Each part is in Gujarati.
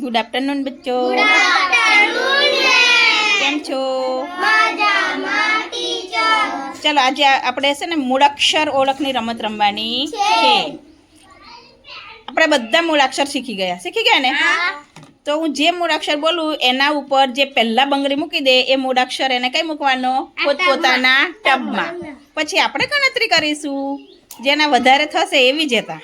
Good afternoon બચ્ચો. કેમ છો? ચાલો આજે આપણે છે ને મૂળાક્ષર ઓળખની રમત રમવાની છે. આપણે બધા મૂળાક્ષર શીખી ગયા ને? તો હું જે મૂળાક્ષર બોલું એના ઉપર જે પહેલા બંગડી મૂકી દે એ મૂળાક્ષર એને કઈ મૂકવાનો? પોતપોતાના ટબમાં. પછી આપણે ગણતરી કરીશું, જેના વધારે થશે એ વિજેતા.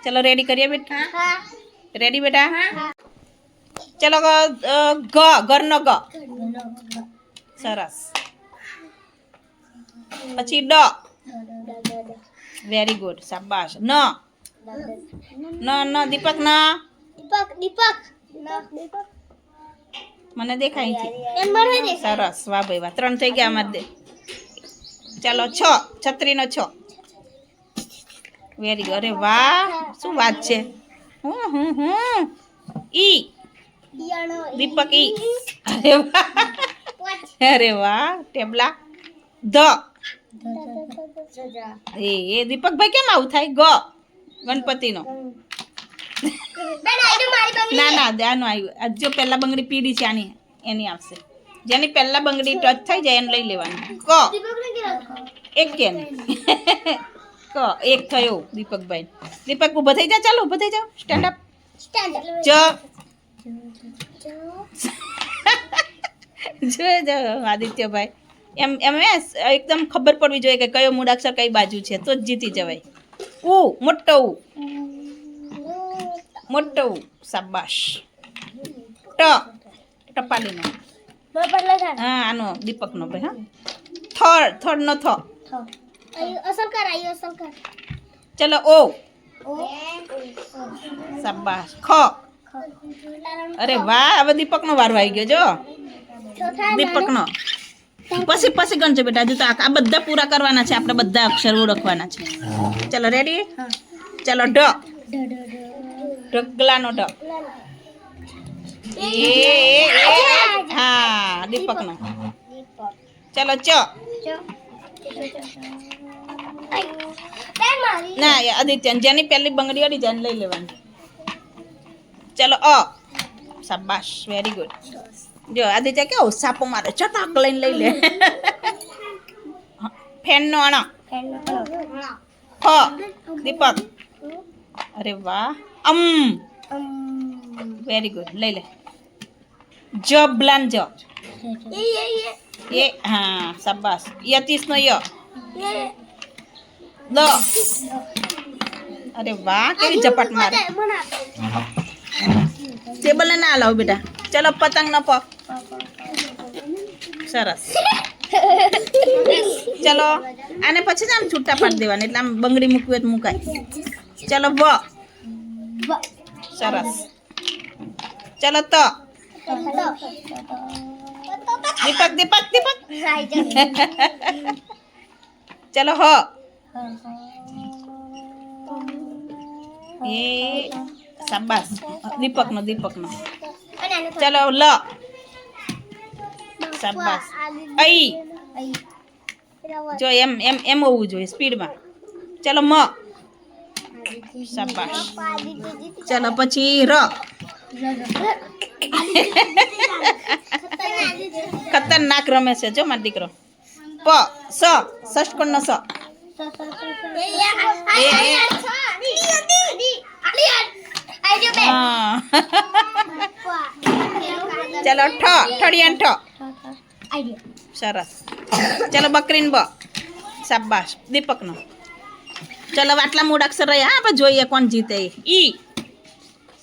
ચલો રેડી કરીએ બેટા? રેડી બેટા? ચલો ગ, ઘરનો ગ. સરસ. પછી ડ. વેરી ગુડ, શાબાશ. ન. ન દીપક ન. દીપક મને દેખાય છે. સરસ, વાહ ભાઈ વાહ. 3 થઈ ગયા અમારે. ચાલો છ, છત્રીનો છ. Very good. અરે વાહ, શું વાત છે. ઈ. દીપક ઈ. અરે વાહ, અરે વાહ. ટેબલા. ધ. એ દીપકભાઈ કેમ આવું થાય? ગ, ગણપતિનો. ના આનું આવ્યું. જો પહેલા બંગડી પીડી છે આની, એની આવશે. જેની પહેલા બંગડી ટચ થઈ જાય એને લઈ લેવાની. ક. એક કે નહીં? ક એક થયો દીપકભાઈ. દીપક ઊભો થઈ જા. ચાલો ઊભો થઈ જાઓ. Stand up. જ. જો આદિત્યભાઈ એમ એકદમ ખબર પડવી જોઈએ કે કયો મૂળાક્ષર કઈ બાજુ છે, તો જ જીતી જવાય. ઉ, મોટો ઉ. મોટો ઉ. શાબાશ. ટ. ટપાલીનો. હા આનો દીપકનો ભાઈ. હા થર્ડ નો થ. ચલો ઓ. શાબાશ. ખ. અરે વાહ, હવે દીપકનો વારો આવી ગયો. જો દીપકનો. પછી ગણજો બેટા. હજુ તો આ બધા પૂરા કરવાના છે આપણે. બધા અક્ષર ઓળખવાના છે. ચલો રેડી? ચલો ઢ. ઢગલાનો ઢ. હા દીપકનો. ચલો ચ. ના આદિત્ય, જેની પહેલી બંગડી અડી જાય લઈ લેવાની. ચલો અ. શાબાશ, વેરી ગુડ. જો આદિત્ય કેવું સાપો મારે, ચટાક લઈને લઈ લે. ફેનનો અણ. ફ. દીપક. અરે વાહ. વેરી ગુડ, લઈ લે. જબલાન જ. એ હા શાબાશ. યતીશનો ય. દ. અરે વાહ, કેવી ઝપટ મારે. ટેબલ ને ના લાવ બેટા. ચલો પતંગ નો પ. સરસ. ચલો આને પછી જ આમ છૂટા પાડી દેવાના, એટલે આમ બંગડી મૂકવી હોય તો મુકાય. ચલો વ. સરસ. ચલો ત. દીપક. ચલો હ. એ શાબાશ. દીપકનો. ચલો લ. શાબાશ. અઈ. જો એમ હોવું જોઈએ સ્પીડમાં. ચલો મ. શાબાશ. ચલો પછી ર. ખતરનાક રમે છે જો મારો દીકરો. પ. સ. ષષ્ટકોણનો સ. ચલો ઠ. ઠળિયાન ઠ. સરસ. ચલો બકરીન બ. શાબાશ. દીપકનો. ચલો આટલા મૂળાક્ષર રહ્યા. આપણે જોઈએ કોણ જીતે. ઈ.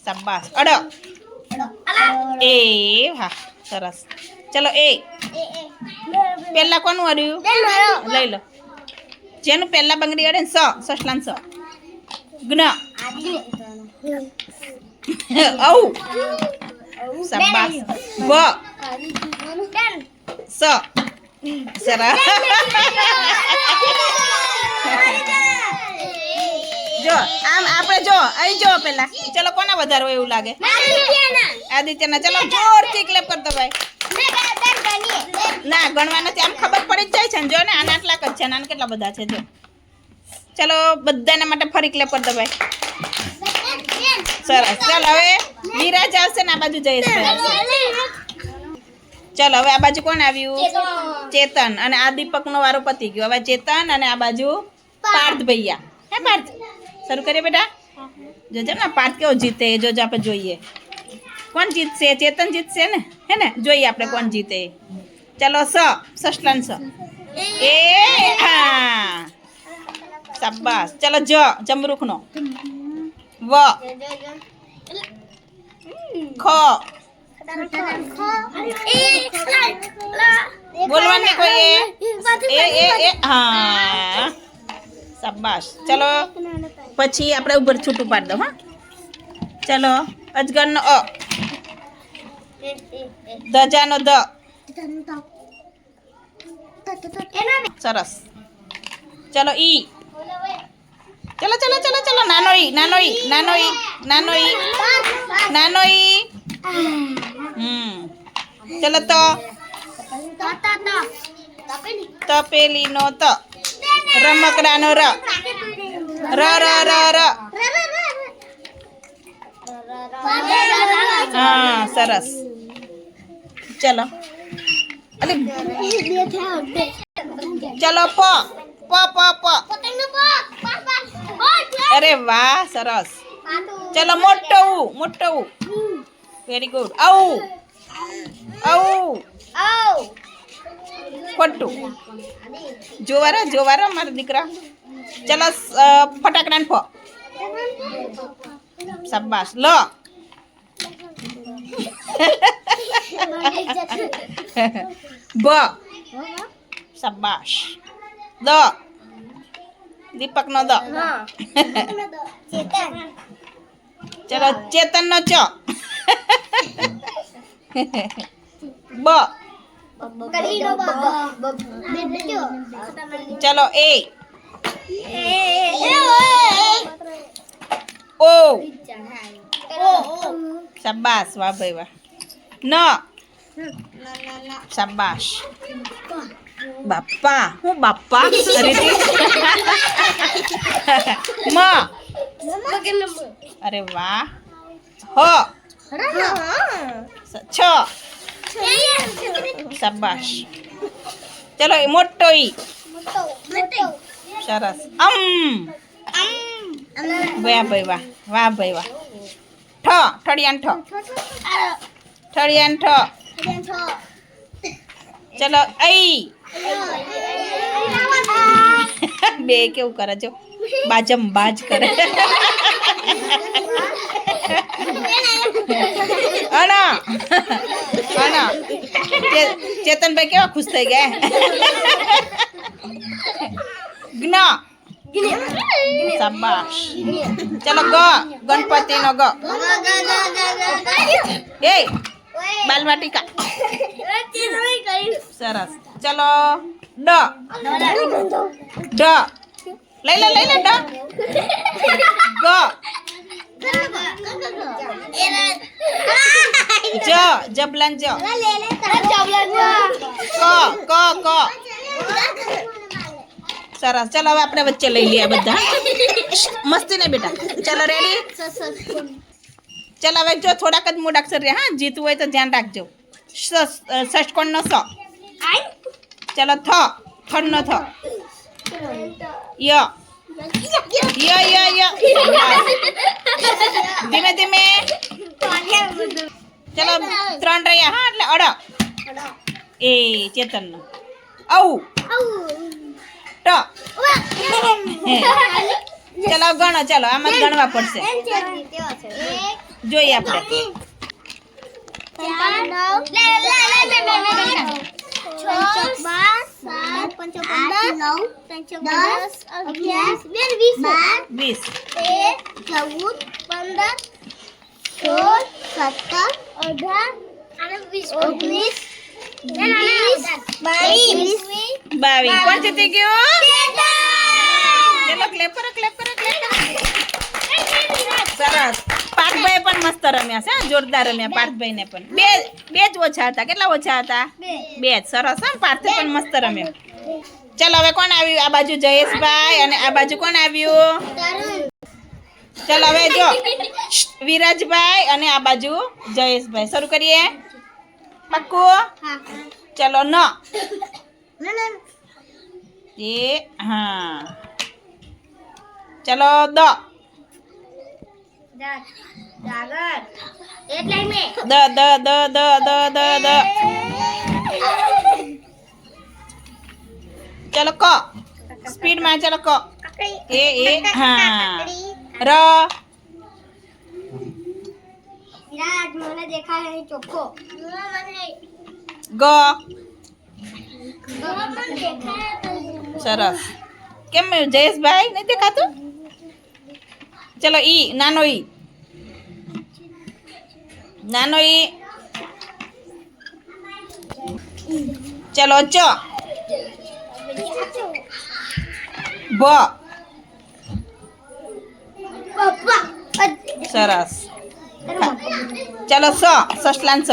શાબાશ. અડ. એ હા સરસ. ચલો એ. પહેલા કોનું અડ્યું? લઈ લો. જેનું પહેલા બંગડી અડે ને સ. સસલાન સ. જ્ઞ. ઔ. શાબાશ. વ. સ. સરસ. જો આમ આપણે જો અહીં જો પેલા. ચલો કોના વધારે હોય એવું લાગે? આદિત્યના. ચલો જોરથી ક્લેપ કરતો ભાઈ. ના ગણવા નથી, આમ ખબર પડી જ જાય છે ને. જો ને આના આટલા જ છે, આના કેટલા બધા છે જો. ચલો બધાના માટે ફરી ક્લેપ કરતો ભાઈ. સરસ. ચાલ હવે વિરાજ આવશે ને આ બાજુ જયેશભાઈ આવશે. ચાલો હવે આ બાજુ કોણ આવ્યું? ચેતન. અને આ દીપકનો વારો પતી ગયો. હવે ચેતન અને આ બાજુ પાર્થ ભૈયા. હે પાર્થ, શરૂ કરીએ બેટા. જોજે ને પાર્થ કેવો જીતે, જોજો આપણે જોઈએ કોણ જીતશે. ચેતન જીતશે ને, હે ને? જોઈએ આપણે કોણ જીતે. ચાલો સસલાન એ હા શાબાશ. ચાલો જમરૂખનો વ ખ બોલવાની કોઈ એ હા શાબાશ. ચલો પછી આપણે ઉપર છૂટું પાડી દો. હા ચલો અજગરનો અ, ધજાનો ધ. સરસ. ચલો ઈ. ચલો ચલો ચલો ચલો નાનો ઈ નાનો ઈ નાનો ઈ નાનો ઈ નાનો ઈ. ચલો તપેલીનો ત, રમકડાનો ર, ર ર ર ર. હા સરસ. ચલો ચલો પ પ પ પ. અરે વાહ સરસ. ચલો મોટો ઉ. Very good. આવું ખોટું. જોવારા મારા દીકરા. ચલો ફટાકડાને ફ. શાબાશ. લ બ શાબાશ. દ દીપકનો દ. ચલો ચેતનનો ચ. બ ચલો એ. ઓ શાબાશ. વાહ ભાઈ વાહ. ન શાબાશ. બાપા હું બાપા. મ અરે વાહ. હ છ શાબાશ. ચલો એ મોટો ઈ. સરસ. વાહ ભાઈ વાહ. વાહ ભાઈ વાહ. ઠ ઠળિયાન ઠ. ચલો ઐ. બે કેવું કરે જો, બાજ કરે. અના ચેતનભાઈ કેવા ખુશ થઈ ગયા. જ્ઞ શાબાશ. ચલો ગણપતિનો ગ. એ બાલવાટિકા. સરસ. ચલો ડ લઈ લે ડ. ગ જબલન જ. ક સરસ. ચાલો હવે આપણે વચ્ચે લઈ લઈએ બધા. મસ્તી નહીં બેટા. ચાલો રેડી. ચાલો હવે જો થોડાક જ મૂળાક્ષર રહ્યા. હા જીતવું હોય તો ધ્યાન રાખજો. ષષ્કોણનો સ. ચાલો થડનો થ. ય ધીમે ધીમે. ચાલો 3 રહ્યા. હા એટલે અડ એ ચેતનનો. આવું ટ. ચાલો ગણો. ચાલો આમાં ગણવા પડશે. જોઈએ આપણે. 22 કોણ જીતી ગયું? ચલો ક્લેપ કરો. સરસ. પાર્થભાઈ પણ મસ્ત રમ્યા છે. જોરદાર રમ્યા પાર્થભાઈ ને પણ. બે જ ઓછા હતા. કેટલા ઓછા હતા? 2 જ. સરસ. હા પાર્થ પણ મસ્ત રમ્યો. ચાલો હવે કોણ આવ્યું? આ બાજુ જયેશભાઈ અને આ બાજુ કોણ આવ્યું? ચાલો હવે જો વિરાજભાઈ અને આ બાજુ જયેશભાઈ. શરૂ કરીએ. પાક્કું? ચલો ન. એ હા. ચલો દ. દ દ દ દ દ દ દ. ચલો ક. સ્પીડમાં ચલો ક. એ હા. ર. મને દેખાય નહીં ચોખ્ખો. ગ. સરસ. કેમ જયેશભાઈ નહીં દેખાતું? ચલો ઈ. નાનો ઈ. નાનો ઈ. ચલો ચ. ભ. સરસ. ચલો સ. સસલાન સ.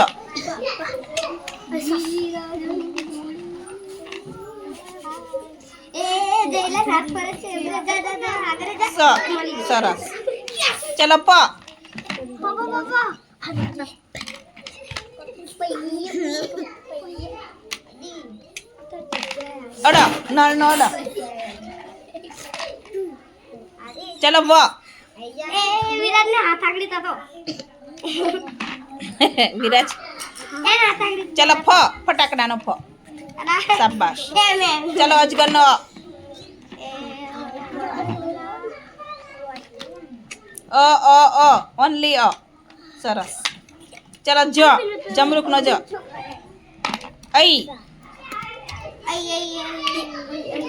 સ. સરસ. ચલો પ. અડ. નળ નો અડ. ચલો વ. વિરાજ ને હાથ આગળી થતો. વિરાજ. ચલો ફ. ફટાકડાનો ફ. શાબાશ. ચલો અજગરનો અ. અ ઓનલી અ. સરસ. ચલો જ. જમરૂકનો જ. ઐ.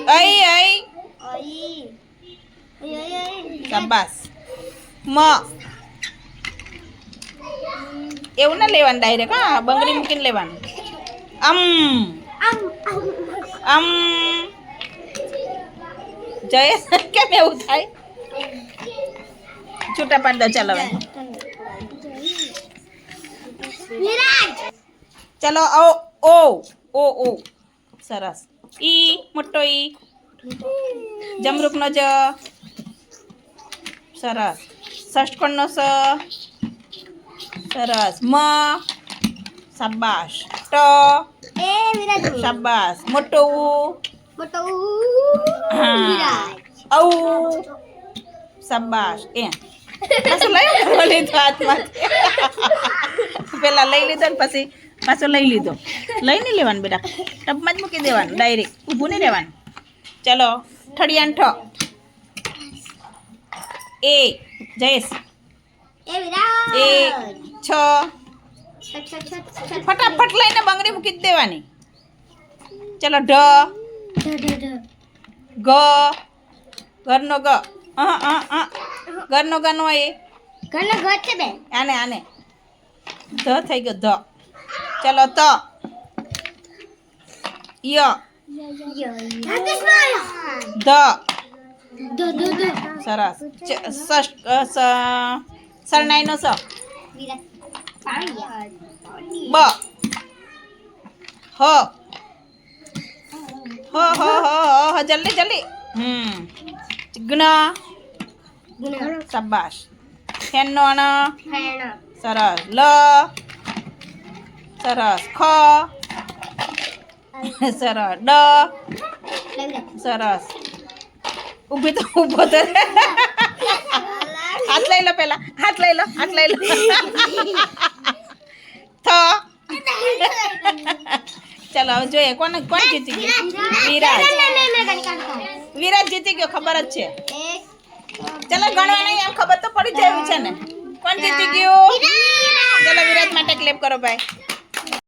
ઐ. શાબાશ. મ. એવું ના લેવાનું ડાયરેક્ટ. હા, બંગડી મૂકીને લેવાનું. જયેશ કેમ એવું થાય? છૂટા પાડ દો. ચાલો હવે. ચલો ઓ. સરસ. ઈ. મોટો ઈ. જમરૂકનો જ. સરસ. ષષ્ઠકોણનો સ. સરસ. મ. શાબાશ. ટ. શાબાશ. મોટો ઉ. હા. ઔ. શાબાશ. એ પાછું લઈ લીધો હાથમાંથી. પેલા લઈ લીધો ને પછી પાછો લઈ લીધો. લઈ નહીં લેવાનું બેટા, ટબમાં જ મૂકી દેવાનું ડાયરેક્ટ. ઊભું નહીં રહેવાનું. ચલો ઠળિયાન ઠ. એ. જયેશ. એ. છ. ફટાફટ લઈને બંગડી મૂકી જ દેવાની. ચલો ઢ. ગ. ઘરનો ગ. ઘરનો ગ નો એ. આને ધ થઈ ગયો ધ. ચલો ત. ય. ધ. સરસ. સરનાઈનો સ. બ. હ. હ જલ્દી. જ્ઞ. શાબાશ. ફેનનો અણ. સરસ. લ. સરસ. ખ. સરસ. ડ. સરસ. ઊભો તો હાથ લઈ લો પેલા. હાથ લઈ લો. થ. ચલો હવે જોઈએ કોણ જીતી ગયું. વિરાજ જીતી ગયો. ખબર જ છે. ચલો ગણવા નહીં, આમ ખબર તો પડી જાય એવું છે ને. કોણ જીતી ગયું? ચલો વિરાજ માટે ક્લેપ કરો ભાઈ.